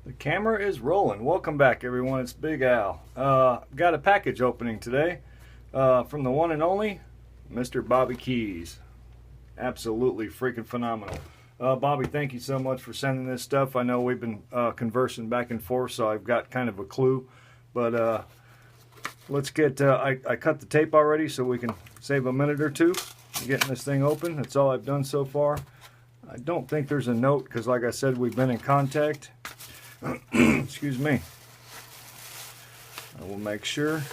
The camera is rolling. Welcome back, everyone. It's Big Al. Got a package opening today from the one and only Mr. Bobby Keyz. Absolutely freaking phenomenal. Bobby, thank you so much for sending this stuff. I know we've been conversing back and forth, so I've got kind of a clue. But let's get, I cut the tape already so we can save a minute or two getting this thing open. That's all I've done so far. I don't think there's a note because, like I said, we've been in contact. Excuse me. I will make sure.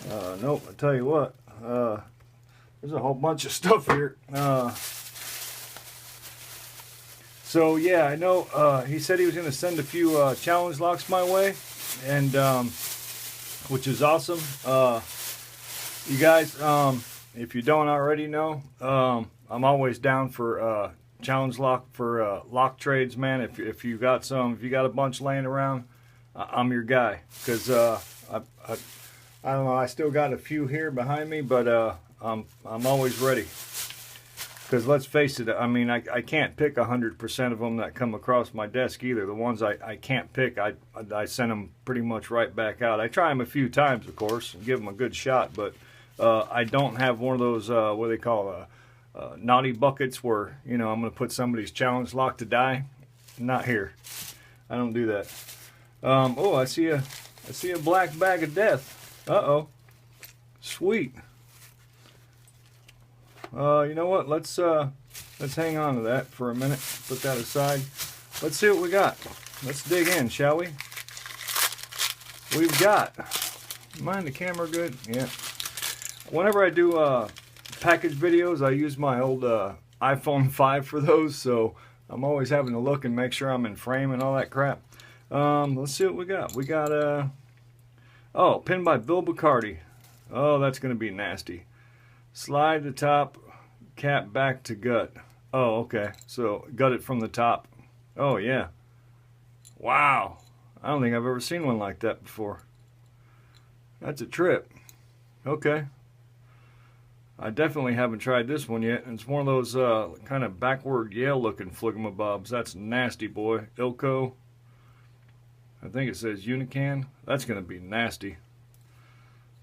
Nope, I tell you what. There's a whole bunch of stuff here. So yeah, I know he said he was going to send a few challenge locks my way, and which is awesome. You guys, if you don't already know, I'm always down for challenge lock for lock trades, man. If you got some, if you got a bunch laying around, I'm your guy. Because I don't know, I still got a few here behind me, but I'm always ready. Because let's face it, I mean, I can't pick 100% of them that come across my desk either. The ones I can't pick, I send them pretty much right back out. I try them a few times, of course, and give them a good shot, but I don't have one of those, what they call naughty buckets where, you know, I'm going to put somebody's challenge lock to die. Not here. I don't do that. Oh, I see a black bag of death. Uh-oh. Sweet. You know what? Let's hang on to that for a minute. Put that aside. Let's see what we got. Let's dig in, shall we? We've got. Mind the camera good? Yeah. Whenever I do package videos, I use my old iPhone 5 for those, so I'm always having to look and make sure I'm in frame and all that crap. Let's see what we got. We got oh, pinned by Bill Bacardi. Oh, that's gonna be nasty. Slide the top cap back to gut. Oh, okay. So gut it from the top. Oh yeah. Wow. I don't think I've ever seen one like that before. That's a trip. Okay. I definitely haven't tried this one yet. It's one of those kind of backward Yale looking fligamabobs. That's nasty, boy. Ilco. I think it says Unican. That's going to be nasty.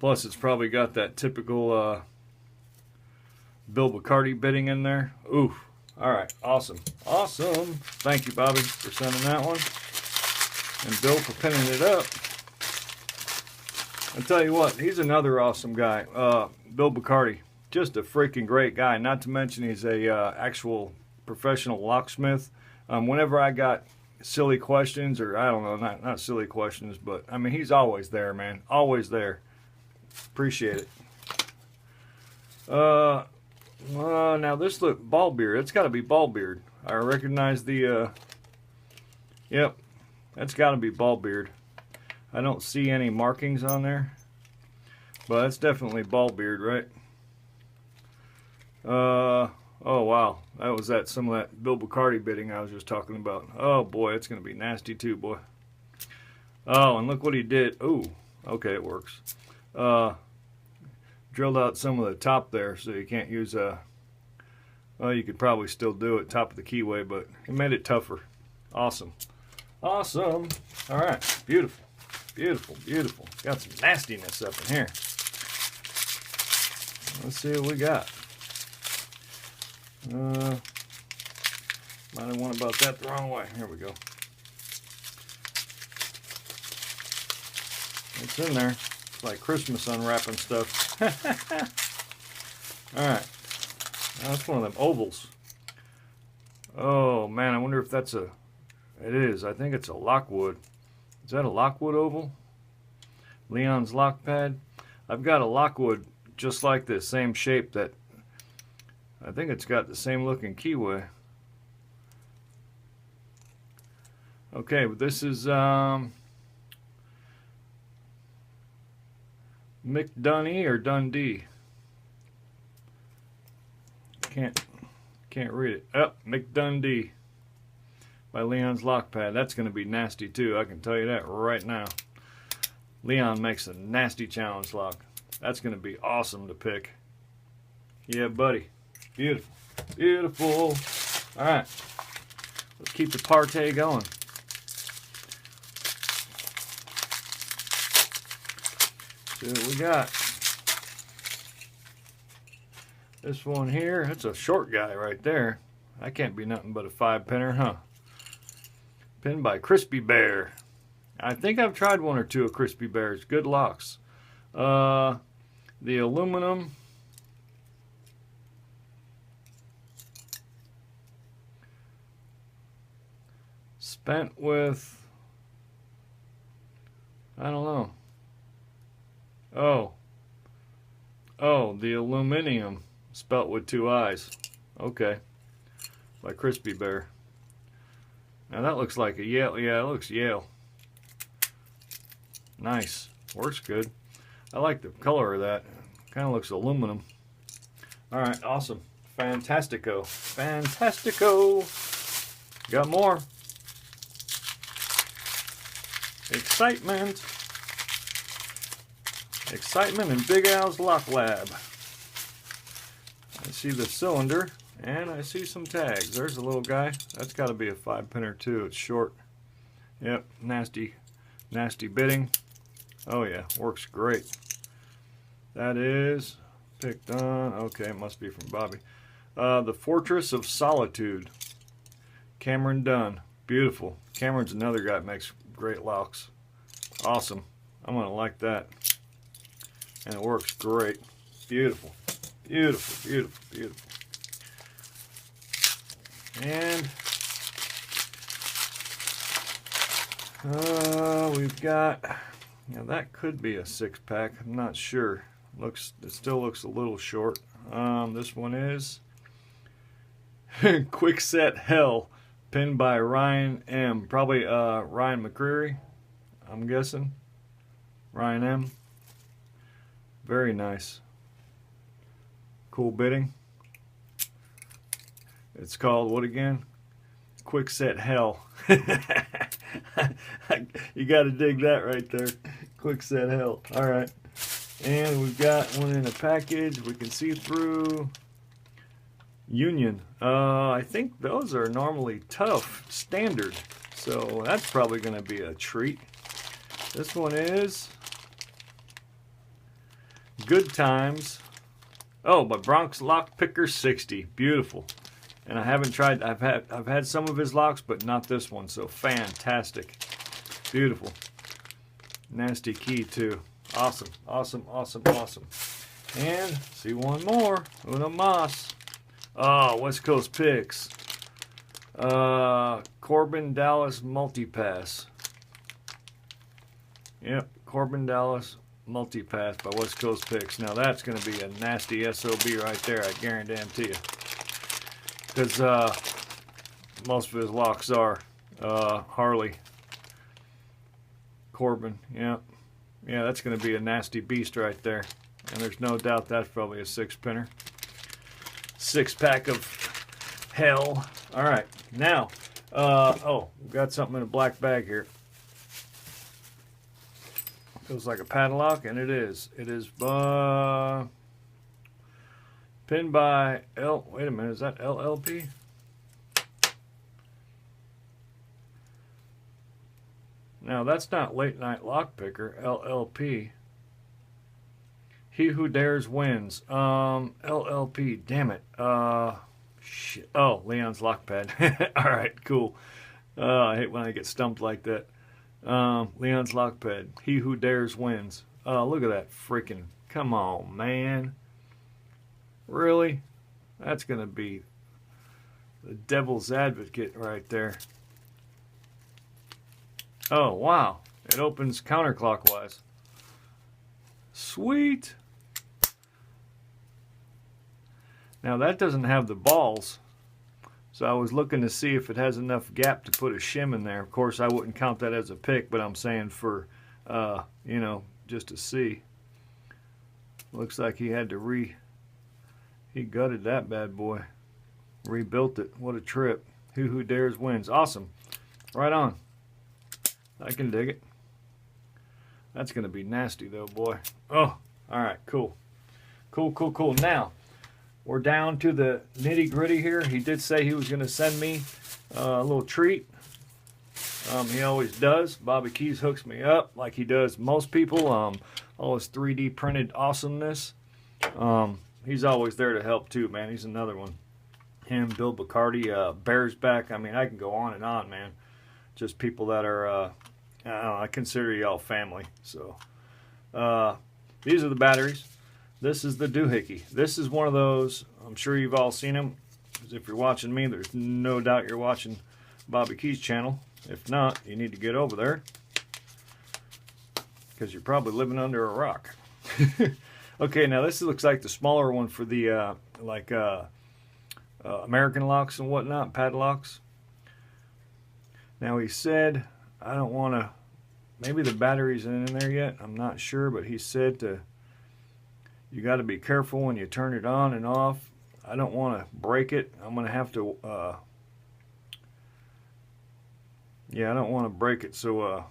Plus, it's probably got that typical Bill Bacardi bidding in there. Ooh. All right. Awesome. Awesome. Thank you, Bobby, for sending that one. And Bill for pinning it up. I'll tell you what. He's another awesome guy. Bill Bacardi. Just a freaking great guy. Not to mention he's a actual professional locksmith. Whenever I got silly questions, or I don't know, not silly questions, but I mean, he's always there, man. Always there. Appreciate it. Now this look ball beard. It's got to be ball beard. I recognize the. Yep, that's got to be ball beard. I don't see any markings on there, but that's definitely ball beard, right? Oh wow, that was some of that Bill Bacardi bidding I was just talking about. Oh boy, it's gonna be nasty too, boy. Oh, and look what he did. Ooh, okay, it works. Drilled out some of the top there, so you can't use well, you could probably still do it top of the keyway, but it made it tougher. Awesome, awesome. All right, beautiful, beautiful, beautiful. Got some nastiness up in here. Let's see what we got. Might have went about that the wrong way. Here we go. It's in there. It's like Christmas unwrapping stuff. Alright. Now that's one of them ovals. Oh man, I wonder if that's a... It is. I think it's a Lockwood. Is that a Lockwood oval? Leon's lock pad. I've got a Lockwood just like this. Same shape that... I think it's got the same looking keyway. Okay, but this is McDunney or Dundee. Can't read it. Oh, McDundee by Leon's lock pad. That's going to be nasty too. I can tell you that right now. Leon makes a nasty challenge lock. That's going to be awesome to pick. Yeah, buddy. Beautiful. Beautiful. All right. Let's keep the party going. See what we got. This one here, that's a short guy right there. That can't be nothing but a 5-pinner, huh? Pinned by Krispy Bear. I think I've tried one or two of Krispy Bear's. Good locks. The aluminum. Spent with, I don't know. Oh, the aluminum spelt with 2 eyes. Okay. By Krispy Bear. Now that looks like a Yale. Yeah, it looks Yale. Nice. Works good. I like the color of that. Kind of looks aluminum. Alright, awesome. Fantastico. Fantastico. Got more. Excitement. Excitement in Big Al's Lock Lab. I see the cylinder, and I see some tags. There's a little guy. That's got to be a 5-pinner too. It's short. Yep, nasty bitting. Oh yeah, works great. That is picked on. Okay, it must be from Bobby. The Fortress of Solitude. Cameron Dunn. Beautiful. Cameron's another guy that makes great locks. Awesome. I'm going to like that. And it works great. Beautiful. Beautiful, beautiful, beautiful. And we've got, now that could be a 6-pack. I'm not sure. It still looks a little short. This one is Quick Set Hell, pinned by Ryan M. Probably Ryan McCreary, I'm guessing. Ryan M. Very nice. Cool bitting. It's called what again? Quick Set Hell. You got to dig that right there. Quick Set Hell. All right. And we've got one in a package we can see through. Union. I think those are normally tough standard. So that's probably going to be a treat. This one is Good Times. Oh, by Bronx Lock Picker 60. Beautiful. And I haven't tried, I've had some of his locks, but not this one. So fantastic. Beautiful. Nasty key too. Awesome, awesome, awesome, awesome. And see one more. Una Mas. Oh, West Coast Picks. Korben Dallas Multipass. Yep, Korben Dallas Multipass by West Coast Picks. Now that's going to be a nasty SOB right there, I guarantee you. Because most of his locks are Harley Corbin. Yeah, that's going to be a nasty beast right there. And there's no doubt that's probably a 6-pinner. 6-pack of hell. All right, now, oh, we've got something in a black bag here. Feels like a padlock, and it is. It is pinned by wait a minute, is that LLP? Now, that's not Late Night Lock Picker, LLP. He Who Dares Wins. LLP, damn it. Shit. Oh, Leon's Lockpad. All right, cool. I hate when I get stumped like that. Leon's Lockpad. He Who Dares Wins. Look at that freaking. Come on, man. Really? That's going to be the devil's advocate right there. Oh, wow. It opens counterclockwise. Sweet. Now that doesn't have the balls. So I was looking to see if it has enough gap to put a shim in there. Of course, I wouldn't count that as a pick, but I'm saying for, you know, just to see. Looks like he had to he gutted that bad boy. Rebuilt it. What a trip. Who Dares Wins. Awesome. Right on. I can dig it. That's going to be nasty though, boy. Oh, all right, cool. Cool, cool, cool. Now, we're down to the nitty-gritty here. He did say he was going to send me a little treat. He always does. Bobby Keyz hooks me up like he does most people. all his 3D printed awesomeness. He's always there to help too, man. He's another one. Him, Bill Bacardi, Bear's back. I mean, I can go on and on, man. Just people that are, I don't know, I consider y'all family. So, these are the batteries. This is the doohickey. This is one of those, I'm sure you've all seen them. Because if you're watching me, there's no doubt you're watching Bobby Keyz channel. If not, you need to get over there. Because you're probably living under a rock. Okay, now this looks like the smaller one for the, American locks and whatnot, padlocks. Now he said, I don't want to, maybe the batteries ain't in there yet, I'm not sure, but he said you got to be careful when you turn it on and off. I don't want to break it. I'm going to have to, yeah, I don't want to break it, so,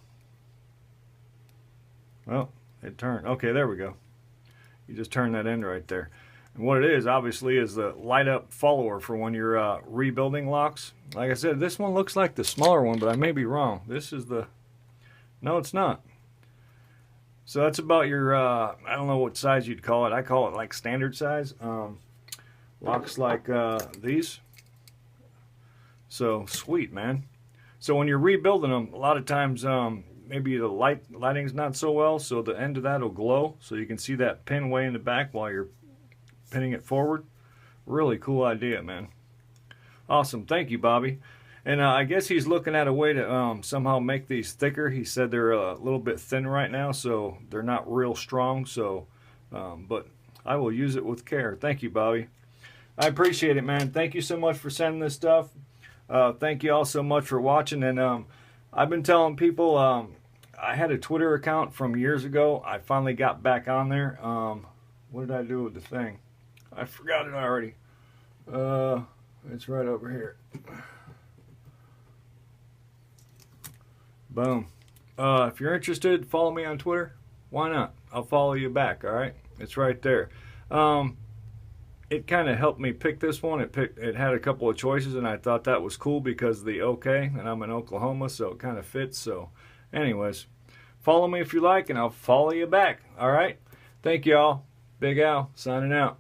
well, it turned. Okay, there we go. You just turn that end right there. And what it is, obviously, is the light up follower for when you're rebuilding locks. Like I said, this one looks like the smaller one, but I may be wrong. This is the, no, it's not. So that's about your, I don't know what size you'd call it. I call it like standard size. Locks like these. So, sweet, man. So when you're rebuilding them, a lot of times, maybe the lighting's not so well, so the end of that will glow, so you can see that pin way in the back while you're pinning it forward. Really cool idea, man. Awesome. Thank you, Bobby. And I guess he's looking at a way to somehow make these thicker. He said they're a little bit thin right now, so they're not real strong. So, but I will use it with care. Thank you, Bobby. I appreciate it, man. Thank you so much for sending this stuff. Thank you all so much for watching. And I've been telling people, I had a Twitter account from years ago. I finally got back on there. What did I do with the thing? I forgot it already. It's right over here. Boom. If you're interested, follow me on Twitter. Why not? I'll follow you back, all right? It's right there. It kind of helped me pick this one. It had a couple of choices, and I thought that was cool because of the OK, and I'm in Oklahoma, so it kind of fits. So, anyways, follow me if you like, and I'll follow you back, all right? Thank you all. Big Al, signing out.